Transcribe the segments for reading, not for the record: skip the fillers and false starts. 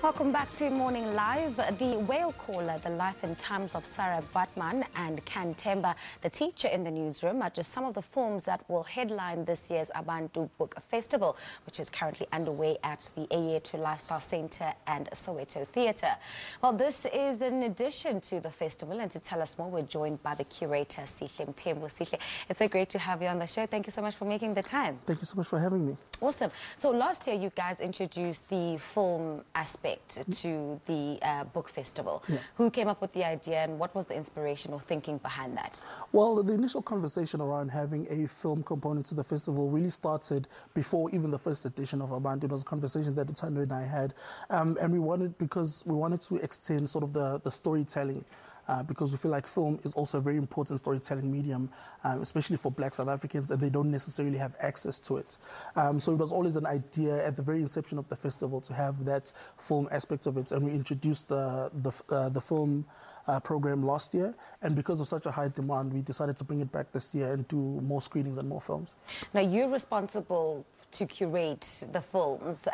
Welcome back to Morning Live. The Whale Caller, The Life and Times of Sarah Baartman and Can Temba, the teacher in the newsroom, are just some of the films that will headline this year's Abantu Book Festival, which is currently underway at the Eyethu Lifestyle Centre and Soweto Theatre. Well, this is in addition to the festival, and to tell us more, we're joined by the curator, Sihle Mthembu. Sihle, it's so great to have you on the show. Thank you so much for making the time. Thank you so much for having me. Awesome. So last year, you guys introduced the film aspect to the book festival. Yeah. Who came up with the idea and what was the inspiration or thinking behind that? Well, the initial conversation around having a film component to the festival really started before even the first edition of Abantu. It was a conversation that Tando and I had, and we wanted to extend sort of the storytelling. Because we feel like film is also a very important storytelling medium, especially for Black South Africans, and they don't necessarily have access to it. So it was always an idea at the very inception of the festival to have that film aspect of it, and we introduced the film program last year, and because of such a high demand, we decided to bring it back this year and do more screenings and more films. Now, you're responsible to curate the films.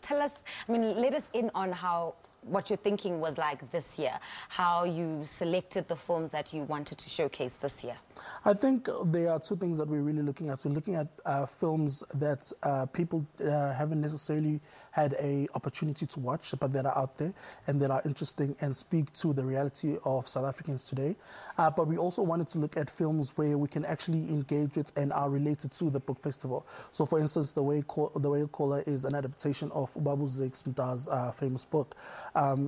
Tell us, let us in on what your thinking was like this year, how you selected the films that you wanted to showcase this year. I think there are two things that we're really looking at. We're looking at films that people haven't necessarily had an opportunity to watch, but that are out there and that are interesting and speak to the reality of South Africans today. But we also wanted to look at films where we can actually engage with and are related to the book festival. So, for instance, The Whale Caller is an adaptation of Ubaba Zimbabwean-born's famous book.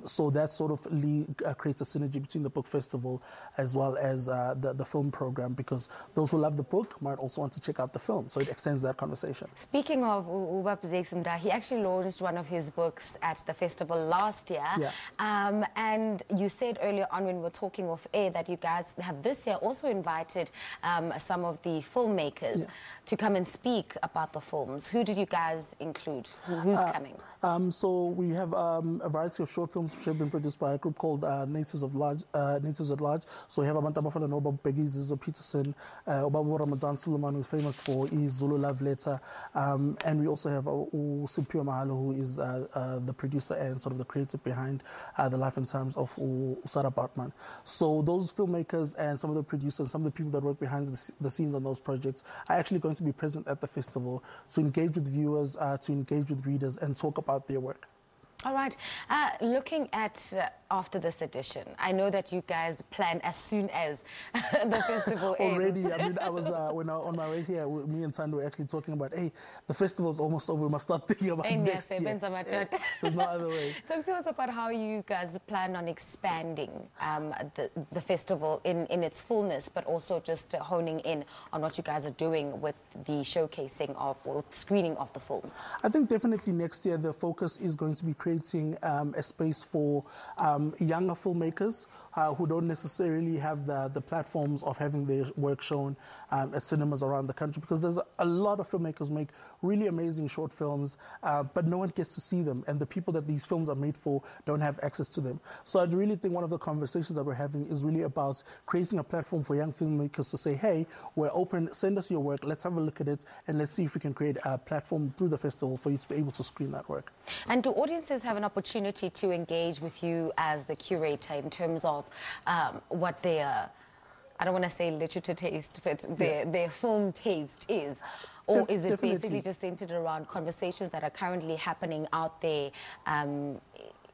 So that sort of creates a synergy between the book festival as well as the film program, because those who love the book might also want to check out the film. So it extends that conversation. Speaking of Ubaba Zimbabwean, he actually launched one of his books at the festival last year. Yeah. And you said earlier on when we were talking off air that you guys have this year also invited some of the filmmakers to come and speak about the films. Who did you guys include? Who's coming? So we have a variety of short films which have been produced by a group called Natives at Large. So we have Abantu Book Peterson, Obabo Ramadan Suleiman, who is famous for his Zulu Love Letter, and we also have Simpiwe Mahalo, who is the producer and sort of the creator behind The Life and Times of Sarah Baartman. So those filmmakers and some of the producers, some of the people that work behind the scenes on those projects are actually going to be present at the festival to engage with viewers, to engage with readers and talk about their work. All right. Looking at after this edition, I know that you guys plan as soon as the festival ends. Already, I was on my way here, me and Tando were actually talking about, hey, the festival's almost over, we must start thinking about next year. There's no other way. Talk to us about how you guys plan on expanding the festival in its fullness, but also just honing in on what you guys are doing with the showcasing of, or screening of the films. I think definitely next year the focus is going to be creating a space for younger filmmakers who don't necessarily have the platforms of having their work shown at cinemas around the country, because there's a lot of filmmakers who make really amazing short films, but no one gets to see them, and the people that these films are made for don't have access to them. So I really think one of the conversations that we're having is really about creating a platform for young filmmakers to say, hey, we're open, send us your work, let's have a look at it, and let's see if we can create a platform through the festival for you to be able to screen that work. And do audiences have an opportunity to engage with you as the curator in terms of what their, I don't want to say literature taste, but their film taste is? Or is it basically just centered around conversations that are currently happening out there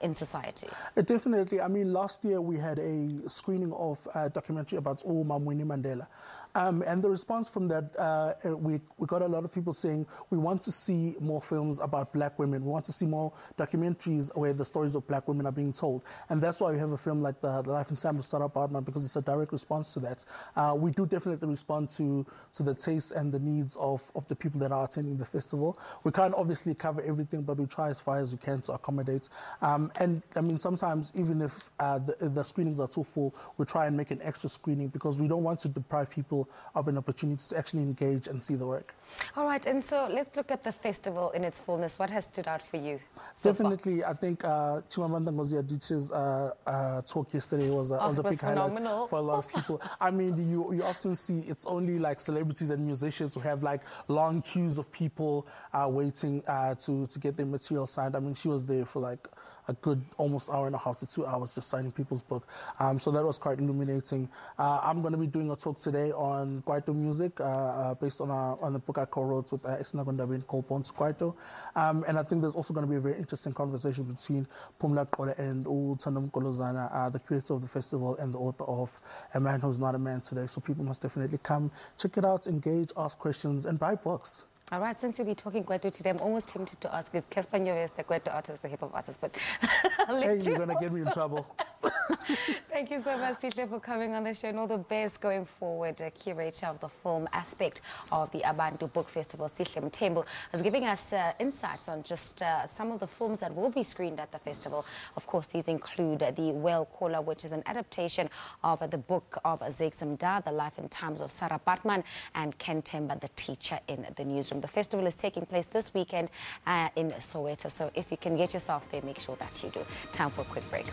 in society? Definitely. Last year we had a screening of a documentary about Winnie Mandela. And the response from that, we got a lot of people saying, we want to see more films about Black women. We want to see more documentaries where the stories of Black women are being told. And that's why we have a film like The Life and Times of Sarah Baartman, because it's a direct response to that. We do definitely respond to the tastes and the needs of the people that are attending the festival. We can't obviously cover everything, but we try as far as we can to accommodate. And sometimes even if the screenings are too full, we try and make an extra screening, because we don't want to deprive people of an opportunity to actually engage and see the work. All right, and so let's look at the festival in its fullness. What has stood out for you Definitely, so I think Chimamanda Ngozi Adichie's talk yesterday was a big highlight for a lot of people. You often see it's only like celebrities and musicians who have like long queues of people waiting to get their material signed. She was there for like a good almost hour and a half to 2 hours just signing people's book. So that was quite illuminating. I'm going to be doing a talk today on Kwaito music based on the book I co-wrote with Zimbabwean-born called Born to Kwaito. And I think there's also going to be a very interesting conversation between Pumla Kole and Uthandom Kolozana, the creator of the festival and the author of A Man Who's Not a Man Today. So people must definitely come, check it out, engage, ask questions, and buy books. All right, since you'll be talking Kwaito today, I'm almost tempted to ask, is Casper Nyovest a Kwaito artist, a hip-hop artist? But hey, you're going to get me in trouble. Thank you so much, Sihle, for coming on the show, and all the best going forward. Curator of the film aspect of the Abantu Book Festival, Sihle Mthembu, was giving us insights on just some of the films that will be screened at the festival. Of course, these include The Whale Caller, which is an adaptation of the book of Zimbabwean-born, The Life and Times of Sarah Baartman, and Kentemba, the teacher in the newsroom. The festival is taking place this weekend in Soweto, so if you can get yourself there, make sure that you do. Time for a quick break.